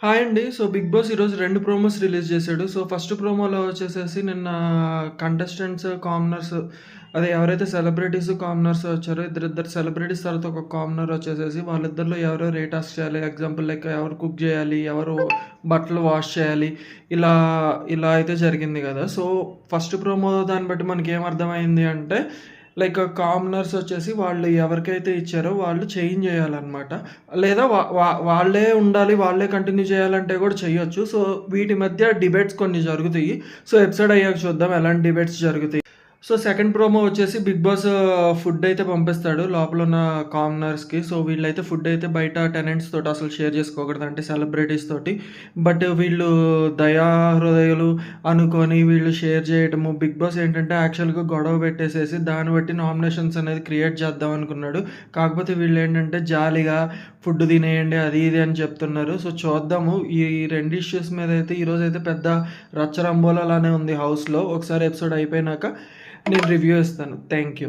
Hi అండి. So, 'big boss' ఈరోజు 2 promos release చేశాడు. సో, ఫస్ట్ ప్రోమోలో వచ్చేసేసి నిన్న కంటెస్టెంట్స్, కామనర్స్ అదే ఎవరైతే సెలబ్రిటీస్, కామనర్స్ వచ్చారో ఇద్దరిద్దరు సెలబ్రిటీస్ తర్వాత ఒక కామనర్ వచ్చేసేసి వాళ్ళిద్దరిలో ఎవరు టాస్క్ చేయాలి. ఎగ్జాంపుల్ లైక్ ఎవరు కుక్ చేయాలి, ఎవరు బట్టలు వాష్ చేయాలి. ఇలా ఇలా అయితే జరిగింది కదా! సో, ఫస్ట్ ప్రోమో దాన్ని బట్టి మనకేమర్థమైంది అంటే లైక్ కామనర్స్ వచ్చేసి వాళ్ళు ఎవరికైతే ఇచ్చారో వాళ్ళు చేంజ్ చేయాలన్నమాట. లేదా వా వా వాళ్ళే ఉండాలి, వాళ్ళే కంటిన్యూ చేయాలంటే కూడా చేయొచ్చు. సో, వీటి మధ్య డిబేట్స్ కొన్ని జరుగుతాయి. సో, ఎపిసోడ్ అయ్యాక చూద్దాం ఎలాంటి డిబేట్స్ జరుగుతాయి. సో, సెకండ్ ప్రోమో వచ్చేసి 'బిగ్ బాస్' ఫుడ్ అయితే పంపిస్తాడు లోపలున్న కామనర్స్‌కి. సో, వీళ్ళైతే ఫుడ్ అయితే బయట టెనెంట్స్ తోటి అసలు షేర్ చేసుకోకూడదు. అంటే సెలబ్రిటీస్ తోటి. బట్ వీళ్ళు దయా హృదయులు అనుకోని వీళ్ళు షేర్ చేయటము. 'బిగ్ బాస్' ఏంటంటే యాక్చువల్‌గా గొడవ పెట్టేసేసి దాన్ని బట్టి నామినేషన్స్ అనేది క్రియేట్ చేద్దాం అనుకున్నాడు. కాకపోతే వీళ్ళేంటంటే జాలీగా ఫుడ్ తినేయండి అది ఇది అని చెప్తున్నారు. సో, చూద్దాము. ఈ 2 ఇష్యూస్ మీద అయితే ఈరోజైతే పెద్ద రచ్చరంబోల అలానే ఉంది హౌస్‌లో. ఒకసారి ఎపిసోడ్ అయిపోయినాక నేను రివ్యూ ఇస్తాను. Thank you.